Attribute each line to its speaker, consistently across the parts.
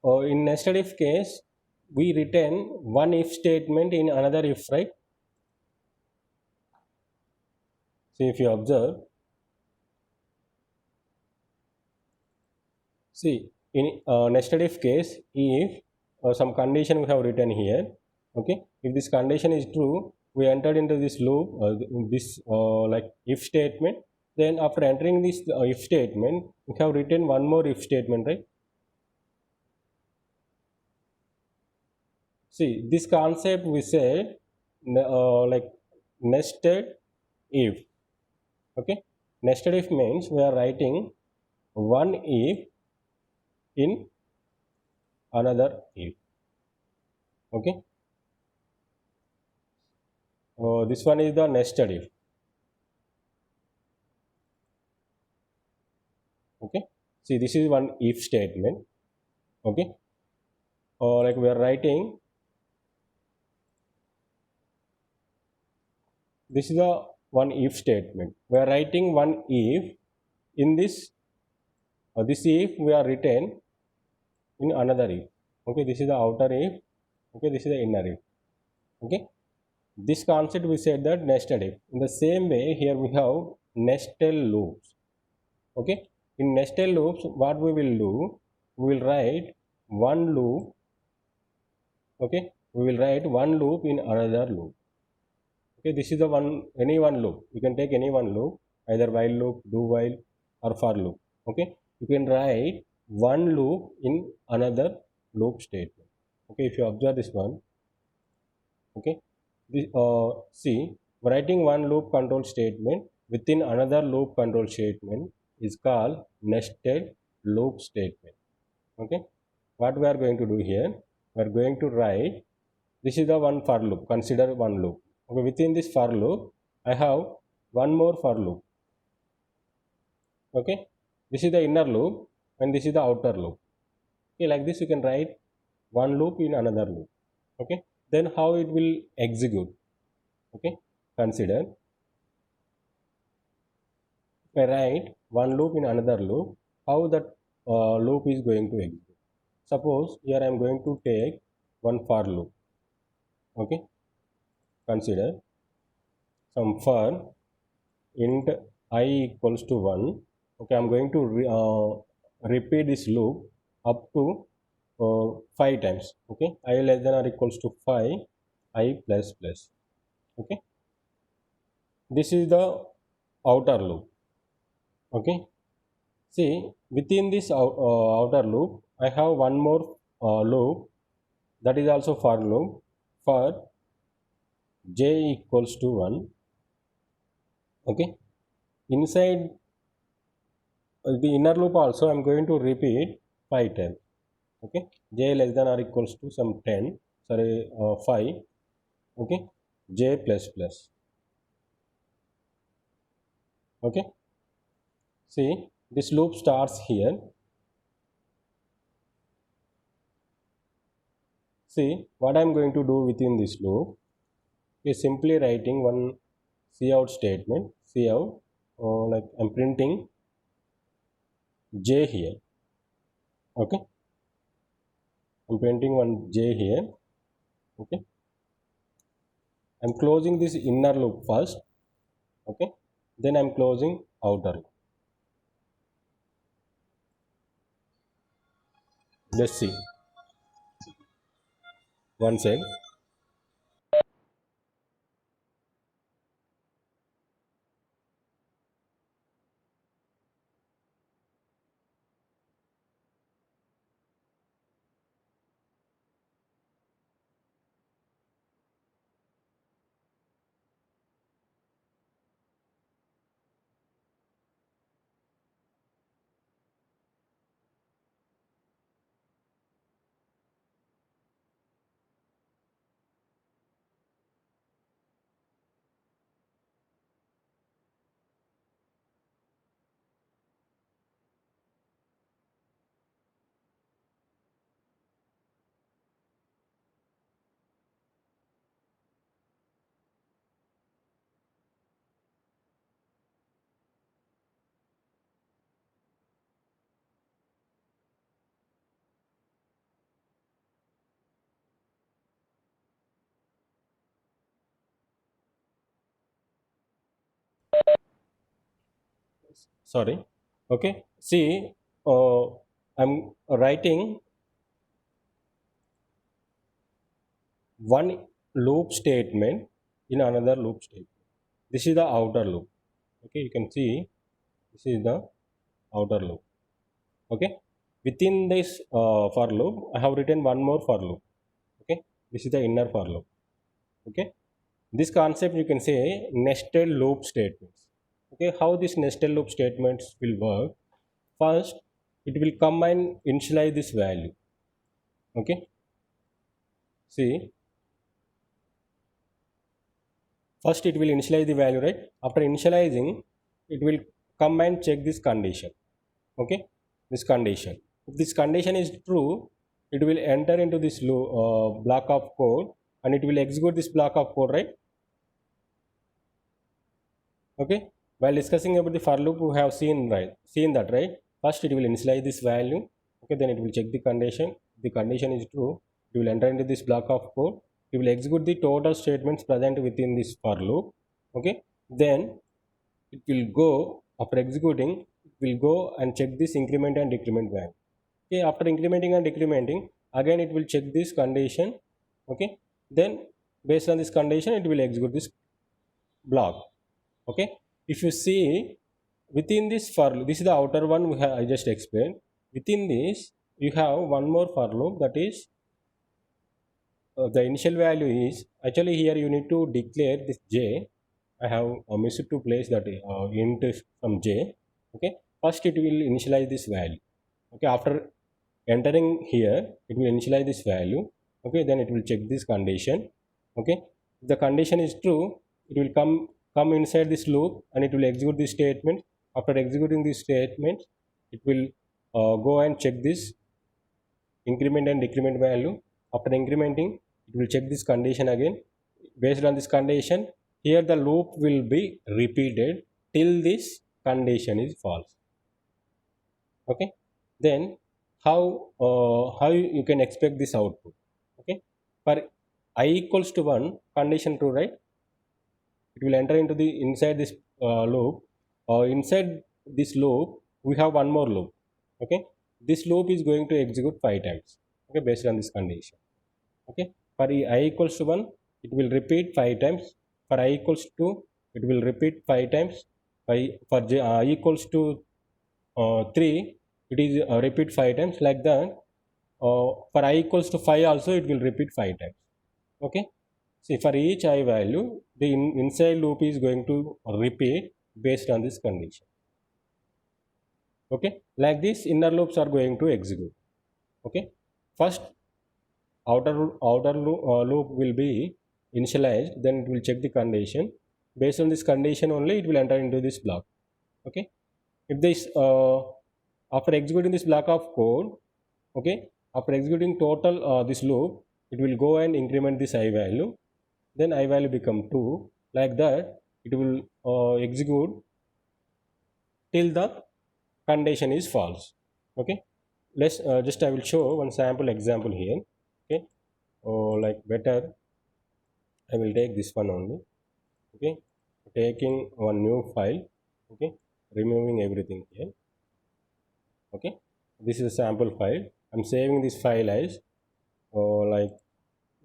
Speaker 1: in nested if case, we return one if statement in another if, right? See, if you observe, see, in nested if case, if some condition we have written here, okay, if this condition is true, we entered into this loop, this like if statement. Then after entering this if statement, we have written one more if statement, right? See, this concept we said like nested if. Okay, nested if means we are writing one if in another if. Okay, this one is the nested if. Okay, see, this is one if statement. Okay, or like we are writing, this is the one if statement. We are writing one if in this if we are written in another if. Okay, this is the outer if. Okay, this is the inner if. Okay, this concept we said that nested if. In the same way, here we have nested loops. Okay, in nested loops, what we will do, we will write one loop. Okay, we will write one loop in another loop. Okay, this is the one, any one loop. You can take any one loop, either while loop, do while, or for loop. Okay, you can write one loop in another loop statement. Okay, if you observe this one, okay, this, see, writing one loop control statement within another loop control statement is called nested loop statement. Okay, what we are going to do here, we are going to write, this is the one for loop, consider one loop. Okay, within this for loop, I have one more for loop. Okay, this is the inner loop and this is the outer loop. Okay, like this you can write one loop in another loop. Okay, then how it will execute. Okay, consider, if I write one loop in another loop, how that loop is going to execute. Suppose here I am going to take one for loop. Okay, consider some for int I equals to 1. Okay, I'm going to repeat this loop up to 5 times. Okay, I less than or equals to 5, I plus plus. Okay, this is the outer loop. Okay, see, within this outer loop, I have one more loop, that is also for loop, for j equals to 1. Okay, inside the inner loop also I'm going to repeat 5 times. Okay, j less than or equals to some 10, sorry, 5. Okay, j plus plus. Okay, see, this loop starts here. See, what I'm going to do within this loop is simply writing one cout statement. Cout, like I'm printing j here. Okay, I'm printing one j here. Okay, I'm closing this inner loop first. Okay, then I'm closing outer loop. Let's see one sec. sorry. Okay, see, I'm writing one loop statement in another loop statement. This is the outer loop. Okay, you can see this is the outer loop. Okay, within this for loop, I have written one more for loop. Okay, this is the inner for loop. Okay, this concept you can say nested loop statements. Okay, how these nested loop statements will work? First, it will come and initialize this value. Okay, see, first it will initialize the value, right? After initializing, it will come and check this condition. Okay, this condition, if this condition is true, it will enter into this block of code and it will execute this block of code, right? Okay, while discussing about the for loop, we have seen that, right? First it will initialize this value. Okay, then it will check the condition. If the condition is true, it will enter into this block of code. It will execute the total statements present within this for loop. Okay, then it will go, after executing, it will go and check this increment and decrement value. Okay, after incrementing and decrementing, again it will check this condition. Okay, then based on this condition, it will execute this block. Okay, if you see within this for loop, this is the outer one I just explained. Within this, you have one more for loop, that is the initial value is, actually here you need to declare this j. I have missed to place that int from j. Okay, first it will initialize this value. Okay, after entering here, it will initialize this value. Okay, then it will check this condition. Okay, if the condition is true, it will come inside this loop and it will execute this statement. After executing this statement, it will go and check this increment and decrement value. After incrementing, it will check this condition again. Based on this condition, here the loop will be repeated till this condition is false. Okay, then how you can expect this output? Okay, for I equals to 1, condition true, right? It will enter into the inside this loop. Inside this loop, we have one more loop. Okay, this loop is going to execute 5 times. Okay, based on this condition. Okay, for I equals to 1, it will repeat 5 times. For I equals to 2, it will repeat 5 times. For I equals to 3, it is repeat 5 times, like that. For I equals to 5 also, it will repeat 5 times. Okay, see, for each I value, the inside loop is going to repeat based on this condition. Okay, like this inner loops are going to execute. Okay, first outer loop will be initialized, then it will check the condition. Based on this condition only, it will enter into this block. Okay, if this after executing this block of code, okay, after executing total this loop, it will go and increment this I value. Then I value become 2, like that. It will execute till the condition is false. Okay, let's just I will show one sample example here. Okay, like better, I will take this one only. Okay, taking one new file. Okay, removing everything here. Okay, this is a sample file. I'm saving this file as like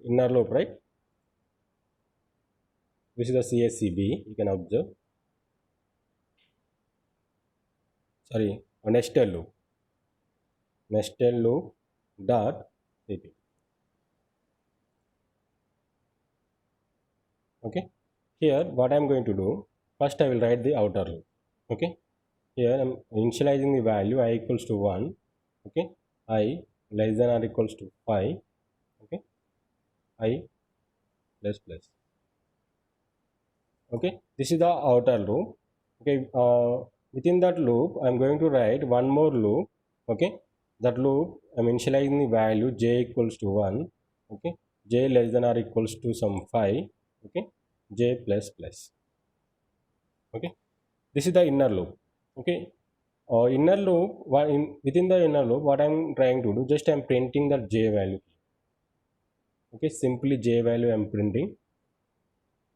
Speaker 1: inner loop, right? This is the CSCB, you can observe. Sorry, a nested loop dot cp. Okay, here what I'm going to do, first I will write the outer loop. Okay, here I'm initializing the value I equals to 1. Okay, I less than or equals to 5. Okay, I plus plus. Okay, this is the outer loop. Okay, within that loop, I'm going to write one more loop. Okay, that loop, I'm initializing the value j equals to 1. Okay, j less than or equals to some 5. Okay, j plus plus. Okay, this is the inner loop. Okay, inner loop, within the inner loop, what I'm trying to do, just I'm printing that j value. Okay, simply j value I'm printing.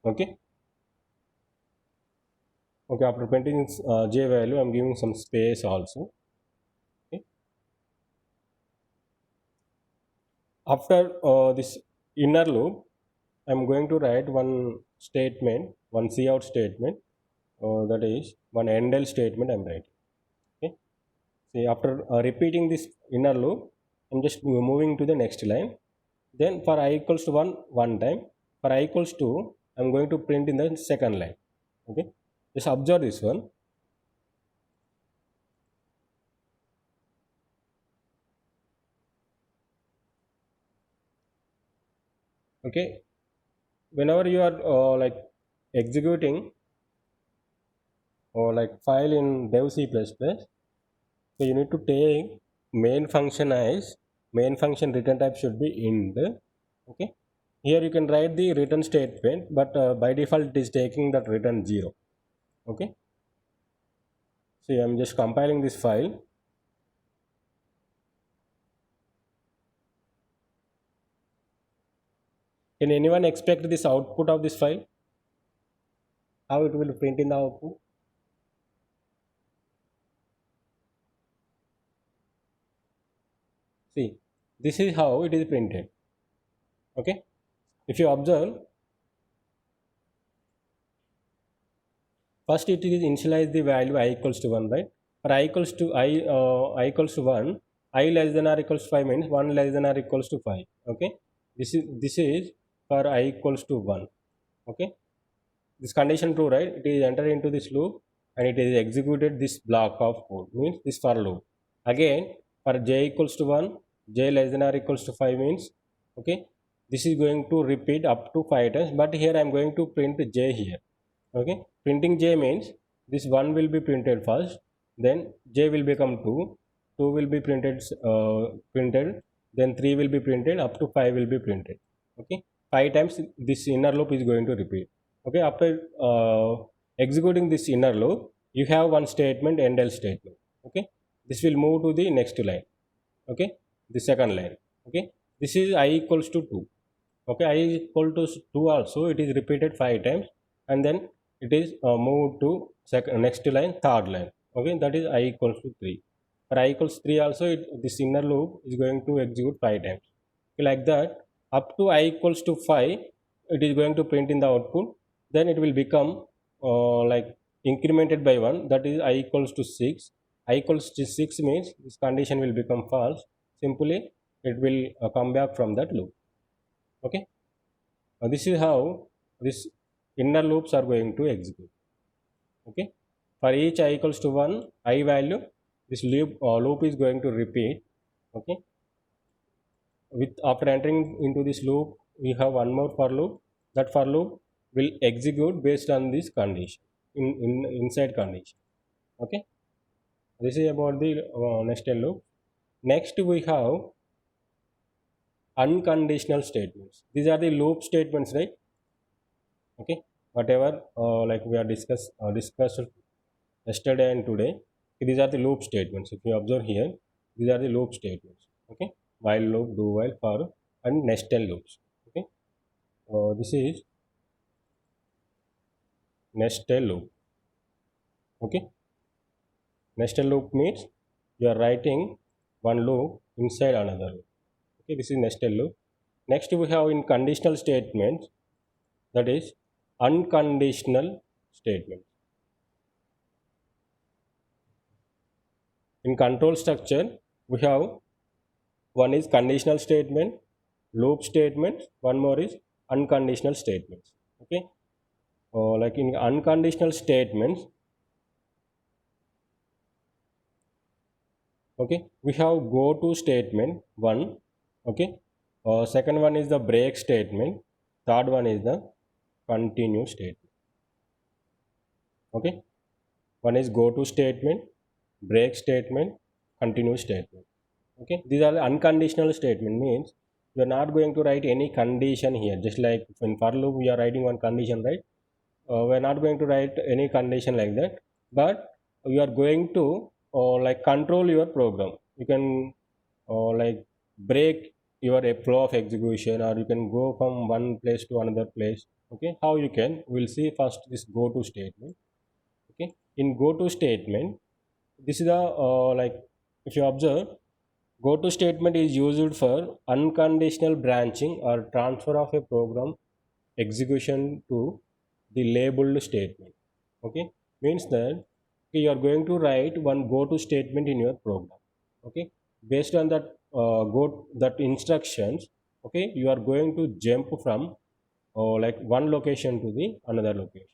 Speaker 1: Okay, Okay, after printing j value, I'm giving some space also. Okay. After this inner loop, I'm going to write one statement, one cout statement, that is one endl statement I'm writing. Okay. See, after repeating this inner loop, I'm just moving to the next line. Then for I equals to 1, one time. For I equals 2, I'm going to print in the second line. Okay. Just observe this one. Okay. Whenever you are like executing or like file in dev C++, so you need to take main function as main function return type should be int. Okay. Here you can write the return statement, but by default it is taking that return 0. Okay. See, I'm just compiling this file. Can anyone expect this output of this file? How it will print in the output? See, this is how it is printed. Okay. If you observe, first it is initialize the value I equals to 1, right? For I equals to I equals to 1, I less than or equals to 5 means 1 less than or equals to 5. Okay. This is for I equals to 1. Okay. This condition true, right? It is entered into this loop and it is executed this block of code, means this for loop. Again, for j equals to 1, j less than or equals to 5 means, okay, this is going to repeat up to 5 times, but here I am going to print j here. Okay. Printing j means this 1 will be printed first, then j will become 2, 2 will be printed, then 3 will be printed, up to 5 will be printed. Okay. 5 times this inner loop is going to repeat. Okay. After executing this inner loop, you have one statement, endl statement. Okay. This will move to the next line. Okay. The second line. Okay. This is I equals to 2. Okay. I equal to 2 also, it is repeated 5 times, and then it is moved to next line, third line. Okay. That is I equals to 3. For I equals 3 also, this inner loop is going to execute 5 times. Okay, like that, up to I equals to 5, it is going to print in the output. Then it will become like incremented by 1, that is I equals to 6. I equals to 6 means this condition will become false. Simply it will come back from that loop. Okay. This is how this inner loops are going to execute. Okay. For each I equals to 1 I value, this loop is going to repeat. Okay. With after entering into this loop, we have one more for loop. That for loop will execute based on this condition, inside condition. Okay. This is about the nested loop. Next we have unconditional statements. These are the loop statements, right? Okay. Whatever like we are discussed yesterday and today, these are the loop statements. If you observe here, these are the loop statements. Okay. While loop, do while, for, and nested loops. Okay. This is nested loop. Okay. Nested loop means you are writing one loop inside another loop. Okay. This is nested loop. Next we have in conditional statements, that is unconditional statements. In control structure, we have one is conditional statement, loop statements, one more is unconditional statements. Okay. Like in unconditional statements, okay, we have go to statement one. Okay. Second one is the break statement. Third one is the continue statement. Okay. One is go to statement, break statement, continue statement. Okay. These are the unconditional statement, means you are not going to write any condition here. Just like in for loop we are writing one condition, right? We are not going to write any condition like that, but you are going to like control your program. You can like break your flow of execution, or you can go from one place to another place. Okay. How you can, we'll see first this go to statement. Okay. in go to statement, this is the like, if you observe, go to statement is used for unconditional branching or transfer of a program execution to the labeled statement. Okay, means that, okay, you are going to write one go to statement in your program. Okay, based on that go that instructions, okay, you are going to jump from like one location to the another location.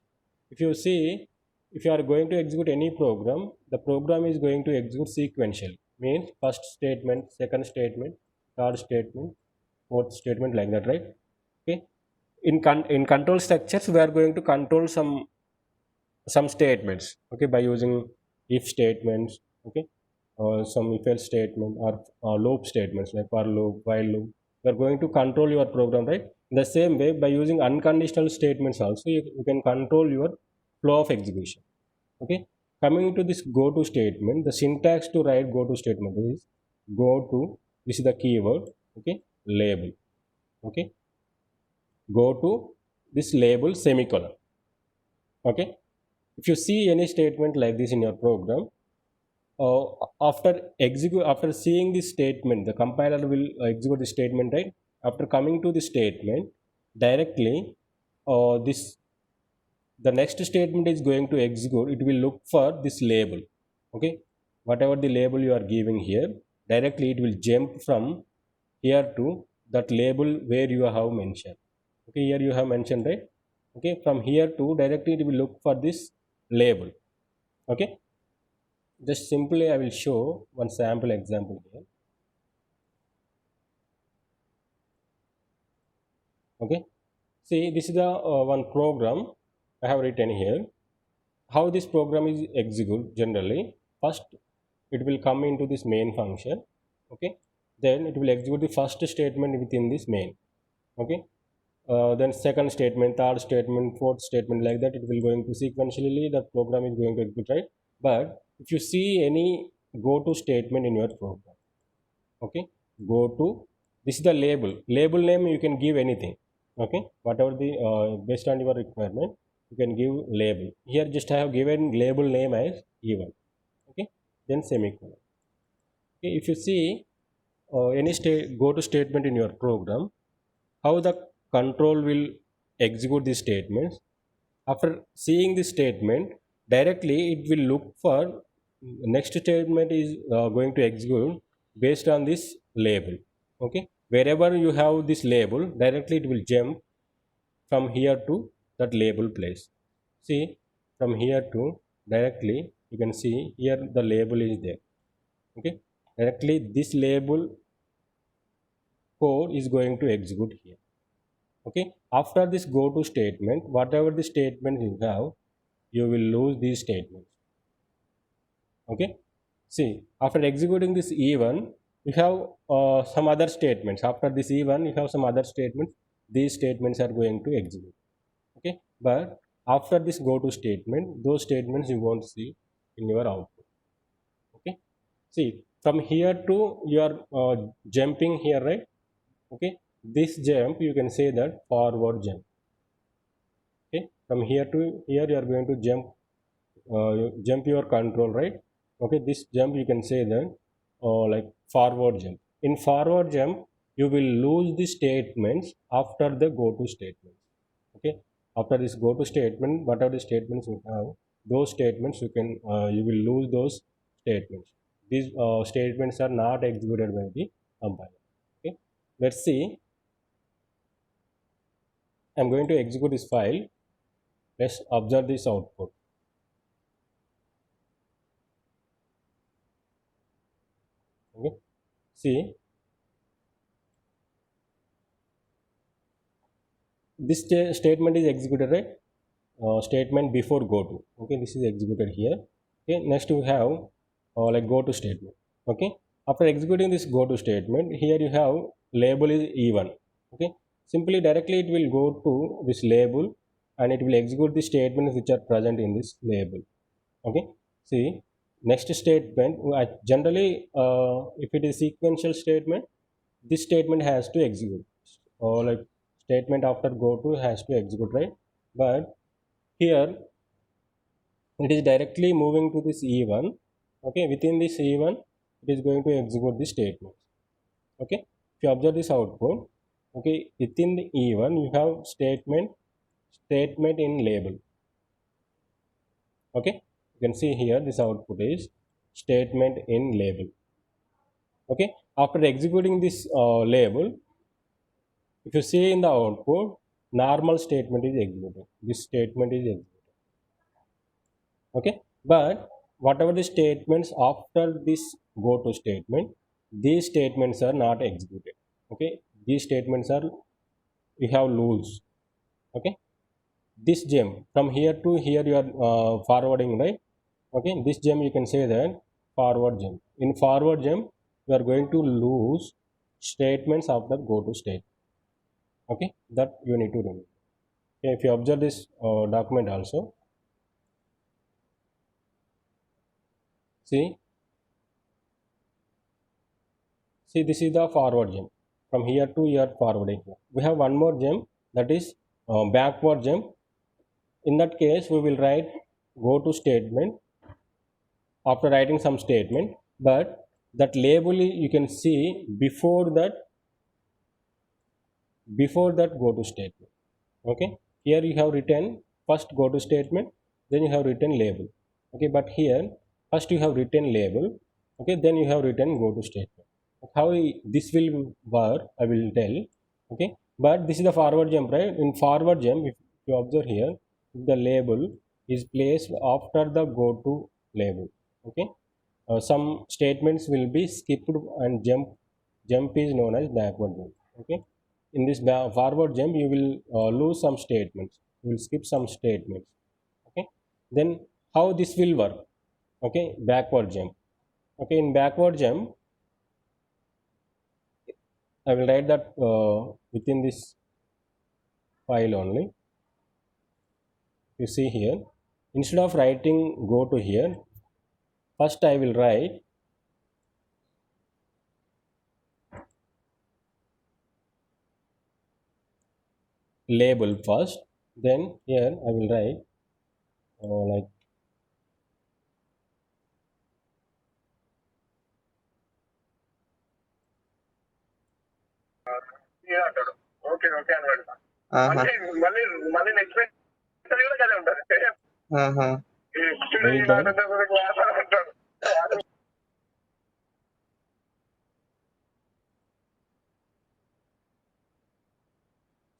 Speaker 1: If you see, if you are going to execute any program, the program is going to execute sequentially, means first statement, second statement, third statement, fourth statement, like that, right? Okay, in control structures we are going to control some statements, okay, by using if statements, okay, or some if else statement, or loop statements like for loop, while loop. You are going to control your program, right? In the same way, by using unconditional statements also, you can control your flow of execution. Okay, coming to this go to statement, the syntax to write go to statement is go to, this is the keyword, okay, label, okay, go to this label semicolon. Okay, if you see any statement like this in your program, uh, after seeing this statement, the compiler will execute the statement, right? After coming to the statement directly, this the next statement is going to execute, it will look for this label. Okay, whatever the label you are giving here, directly it will jump from here to that label where you have mentioned. Okay, here you have mentioned, right? Okay, from here to directly it will look for this label. Okay, just simply I will show one sample example here. Okay, see, this is the one program I have written here. How this program is executed generally, first it will come into this main function. Okay, then it will execute the first statement within this main. Okay, then second statement, third statement, fourth statement, like that it will going to sequentially, the program is going to execute, right? But if you see any go to statement in your program, okay, go to, this is the label name, you can give anything. Okay, whatever the based on your requirement, you can give label. Here just I have given label name as e1. Okay, then semicolon. Okay, if you see any state go to statement in your program, how the control will execute these statements. After seeing this statement, directly it will look for next statement is going to execute based on this label. Okay, wherever you have this label, directly it will jump from here to that label place. See, from here to directly you can see here the label is there. Okay, directly this label code is going to execute here. Okay, after this go to statement, whatever the statement you have, you will lose these statements. Okay, see, after executing this e1, you have some other statements. After this e1 you have some other statements, these statements are going to execute. Okay, but after this go to statement, those statements you won't see in your output. Okay, see, from here to you are jumping here, right? Okay, this jump you can say that forward jump. Okay, from here to here you are going to jump your control, right? Okay, this jump you can say that like forward jump. In forward jump, you will lose the statements after the go to statement. Okay, after this go to statement, whatever the statements you have, those statements you can you will lose those statements. These statements are not executed by the compiler. Okay, let's see. I'm going to execute this file. Let's observe this output. Okay, see, this statement is executed, right? Statement before go to. Okay, this is executed here. Okay, next we have like go to statement. Okay, after executing this go to statement, here you have label is e1. Okay, simply directly it will go to this label and it will execute the statements which are present in this label. Okay, see, next statement, generally if it is sequential statement, this statement has to execute, or like statement after go to has to execute, right? But here it is directly moving to this E1. Okay, within this E1 it is going to execute the statement. Okay, if you observe this output, okay, within the E1 you have statement in label. Okay, you can see here this output is statement in label. Okay, after executing this label, if you see in the output, normal statement is executed, this statement is executed. Okay, but whatever the statements after this go to statement, these statements are not executed. Okay, these statements are, we have lose. Okay, this gem from here to here you are forwarding, right? Okay, this gem you can say that forward gem. In forward gem you are going to lose statements after go to state. Okay, that you need to remember. Okay, if you observe this document also, see this is the forward gem. From here to here forwarding. We have one more gem, that is backward gem. In that case we will write go to statement after writing some statement, but that label you can see before that go to statement. Okay, here you have written first go to statement, then you have written label. Okay, but here first you have written label, okay, then you have written go to statement. How this will work I will tell. Okay, but this is the forward jump, right? In forward jump, if you observe here, the label is placed after the go to label. Okay, some statements will be skipped and jump is known as backward jump. Okay, in this forward jump you will lose some statements, you will skip some statements. Okay, then how this will work? Okay, backward jump. Okay, in backward jump I will write that within this file only. You see here, instead of writing go to here, first I will write label first, then here I will write like అంటాడు. Okay okay అన్నాడు. మళ్ళీ మళ్ళీ మళ్ళీ next కూడా కదా ఉంటారు. అంటాడు.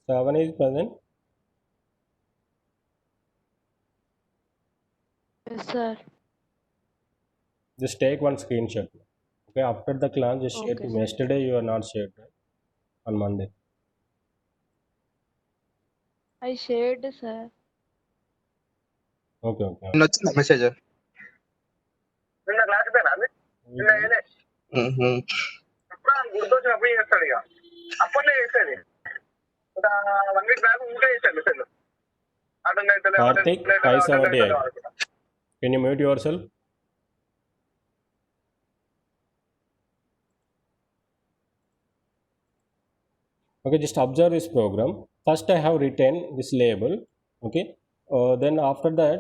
Speaker 1: 7 is present.
Speaker 2: Yes, sir.
Speaker 1: Just take one screenshot. Okay, after the class, just share
Speaker 2: Okay,
Speaker 1: to me.
Speaker 2: sir.
Speaker 1: Yesterday you are not shared, right? On Monday.
Speaker 2: I shared, sir.
Speaker 1: Okay, okay.
Speaker 3: వచ్చిందా message
Speaker 4: నిన్న class పోయినా అది నిన్న వేయలే ఎప్పుడు గుర్తొచ్చినప్పుడు చేస్తాడు ఇక అప్పట్లో చేసేది ఇంకా 1 వీక్ బ్యాక్ ఇంకా చేశాడు మెసేజ్ అటెండ్ అయితే
Speaker 1: Karthik, 578. Can you mute yourself? Okay, just observe this program. First I have written this label. Okay, then after that,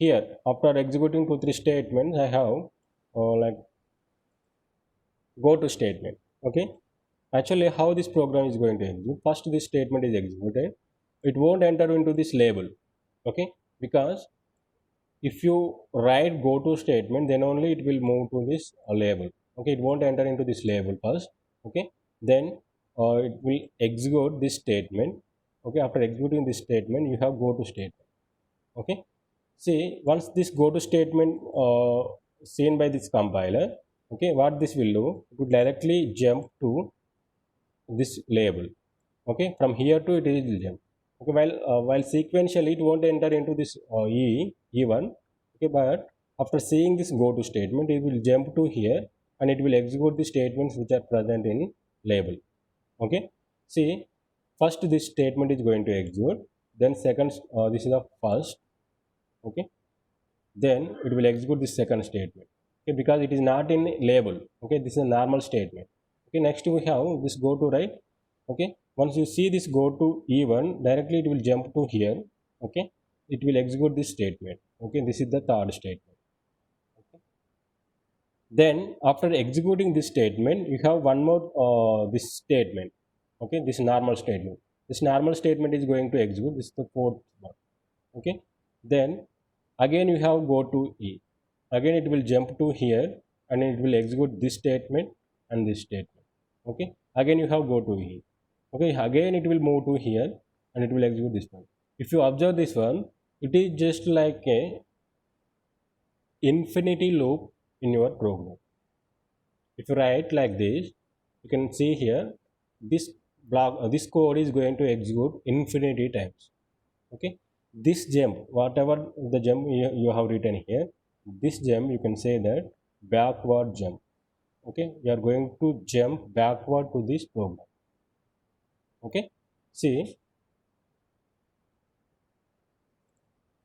Speaker 1: here after executing 2-3 statements, I have like go to statement. Okay, actually how this program is going to execute, first this statement is executed, it won't enter into this label. Okay, because if you write go to statement, then only it will move to this label. Okay, it won't enter into this label first. Okay, then it will execute this statement. Okay, after executing this statement you have go to statement. Okay, see, once this go to statement seen by this compiler, okay, what this will do, it will directly jump to this label. Okay, from here to it will jump. Okay, while sequentially it won't enter into this E1. Okay, but after seeing this go to statement, it will jump to here and it will execute the statements which are present in label. Okay, see, first this statement is going to execute, then second this is the first. Okay, then it will execute this second statement. Okay, because it is not in label. Okay, this is a normal statement. Okay, next we have this go to, right? Okay, once you see this go to E1, directly it will jump to here. Okay, it will execute this statement. Okay, this is the third statement. Okay. Then after executing this statement, you have one more this statement. Okay, this normal statement. This normal statement is going to execute. This is the fourth one. Okay, then again you have go to E. Again it will jump to here and it will execute this statement and this statement. Okay, again you have go to E. Okay, again it will move to here and it will execute this one. If you observe this one, it is just like a infinity loop in your program. If you write like this, you can see here this block, this code is going to execute infinity times. Okay, this jump, whatever the jump you have written here, this jump you can say that backward jump. Okay, you are going to jump backward to this program. Okay, see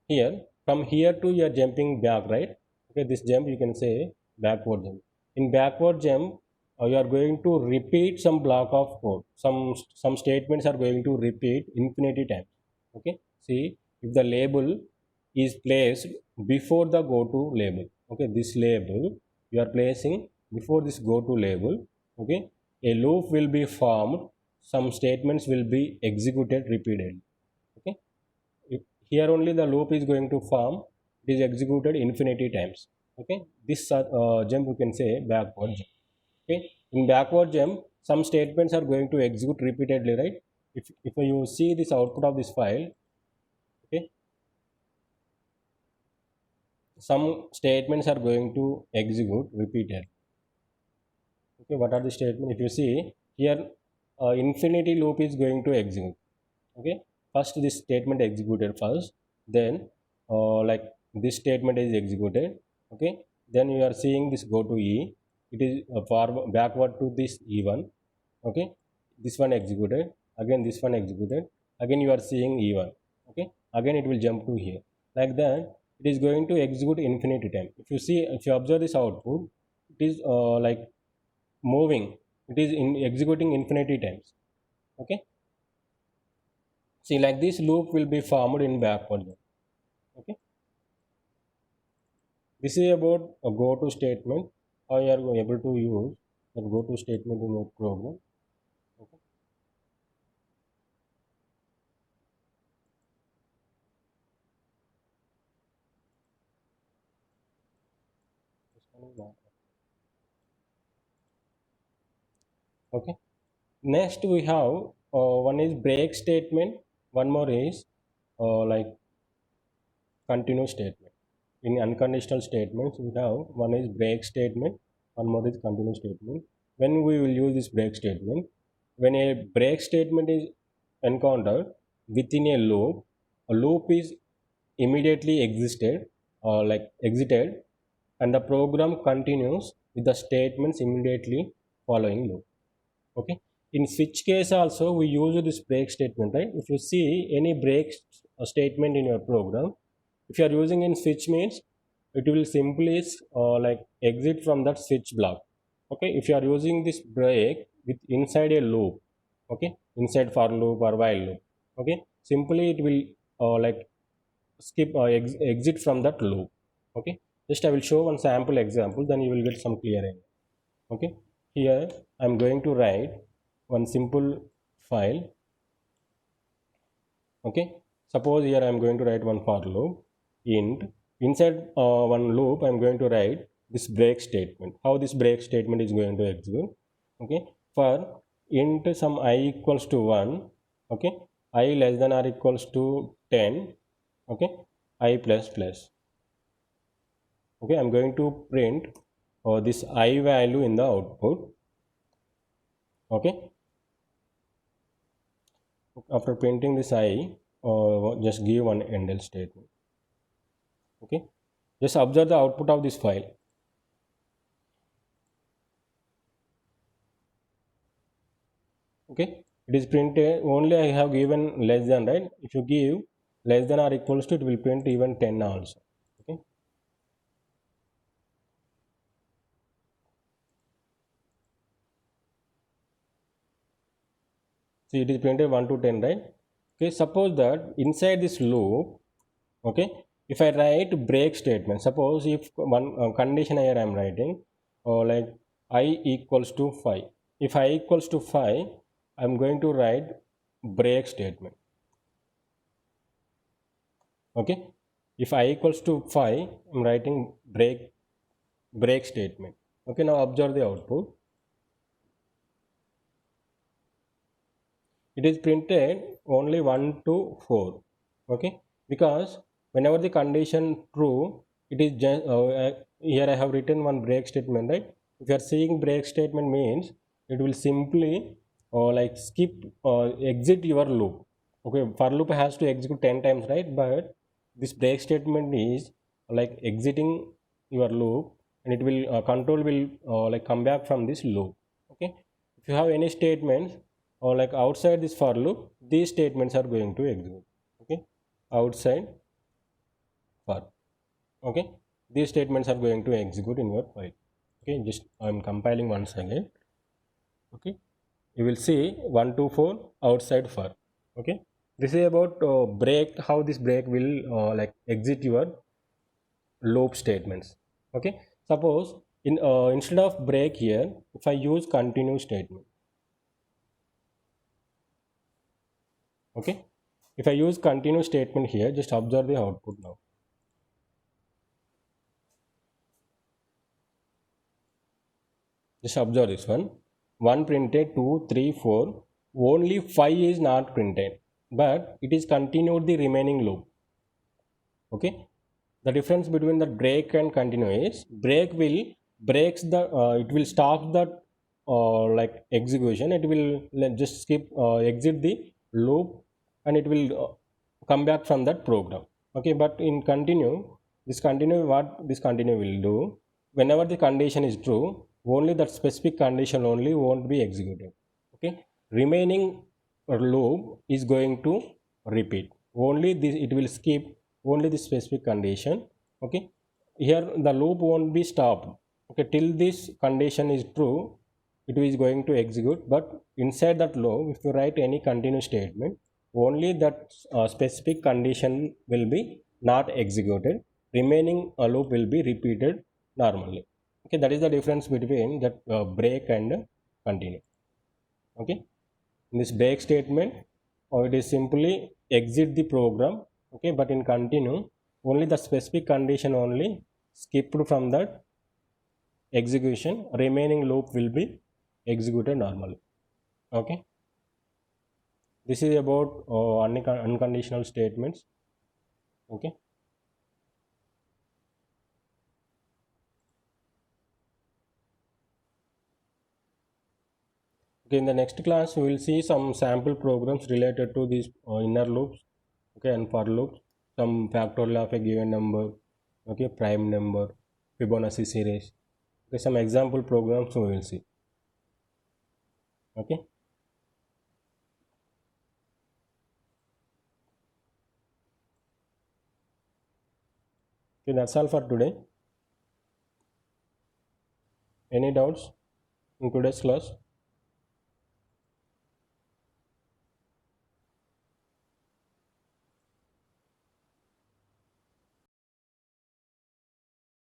Speaker 1: here, from here to you are jumping back, right? Okay, this jump you can say backward jump. In backward jump, you are going to repeat some block of code. Some statements are going to repeat infinity times. Okay, see, if the label is placed before the go to label, okay, this label you are placing before this go to label, okay, a loop will be formed, some statements will be executed repeatedly. Okay, here only the loop is going to form, it is executed infinity times. Okay, this jump you can say backward jump. Okay, in backward jump some statements are going to execute repeatedly, right? If you see this output of this file, okay, some statements are going to execute repeatedly. Okay, what are the statements? If you see here, infinity loop is going to execute. Okay, first this statement executed first, then like this statement is executed. Okay, then you are seeing this go to E, it is forward backward to this E1. Okay, this one executed, again this one executed, again you are seeing E1. Okay, again it will jump to here, like that it is going to execute infinity time. If you see, if you observe this output, it is like moving, it is in executing infinity times. Okay, see, like this loop will be formed in backward. Okay, this is about a go to statement, how you are able to use the go to statement in your program. Okay, okay. Next we have one is break statement, one more is like continue statement. In unconditional statements we have one is break statement, one more is continue statement. When we will use this break statement, when a break statement is encountered within a loop is immediately exited, and the program continues with the statements immediately following loop. Okay, in switch case also we use this break statement, right? If you see any break statement in your program, if you are using in switch means it will simply like exit from that switch block. Okay, if you are using this break with inside a loop, okay, inside for loop or while loop, okay, simply it will like skip or exit from that loop. Okay, just I will show one sample example, then you will get some clear idea. Okay, here I'm going to write one simple file. Okay, suppose here I'm going to write one for loop int, inside one loop I'm going to write this break statement. How this break statement is going to execute? Okay, for int some I equals to 1, okay, I less than or equals to 10, okay, I plus plus. Okay, I'm going to print this I value in the output. Okay, after printing this I, just give one end else statement. Okay, just observe the output of this file. Okay, it is printed only I have given less than, right? If you give less than or equals to, it will print even 10 also. Okay, so it is printed 1 to 10, right? Okay, suppose that inside this loop Okay, if I write break statement, suppose if one condition here I am writing, like I equals to 5. If I equals to 5, I am going to write break statement. Okay, if I equals to 5, I am writing break statement. Okay, now observe the output. It is printed only 1 to 4. Okay, because whenever the condition true, it is just here I have written one break statement, right? If you are seeing break statement means it will simply like skip exit your loop. Okay, for loop has to execute 10 times, right? But this break statement is like exiting your loop, and it will control will like come back from this loop. Okay, if you have any statements or like outside this for loop, these statements are going to execute. Okay, outside for, okay, these statements are going to execute in your file. Okay, just I'm compiling once again. Okay, you will see 1 to 4 outside for. Okay, this is about break, how this break will like exit your loop statements. Okay, suppose in instead of break here, if I use continue statement. Okay, if I use continue statement here, just observe the output now. Just observe this one. 1 printed, 2, 3, 4. Only 5 is not printed, but it is continued the remaining loop. Okay, the difference between the break and continue is break will breaks the it will stop the like execution. It will just skip exit the loop, and it will come back from that program. Okay, but in continue, this continue, what this continue will do, whenever the condition is true, only that specific condition only won't be executed. Okay, remaining loop is going to repeat. Only this, it will skip only the specific condition. Okay, here the loop won't be stopped. Okay, till this condition is true, it is going to execute. But inside that loop, if you write any continue statement, only that specific condition will be not executed. Remaining loop will be repeated normally. Okay, that is the difference between that break and continue. Okay, in this break statement, or it is simply exit the program. Okay, but in continue, only the specific condition only skipped from that execution. Remaining loop will be executed normally. Okay, this is about unconditional statements. Okay, okay, in the next class we will see some sample programs related to these inner loops. Okay, and for loops, some factorial of a given number. Okay, prime number, Fibonacci series. Okay, some example programs we will see. Okay, okay, that's all for today. Any doubts in today's class?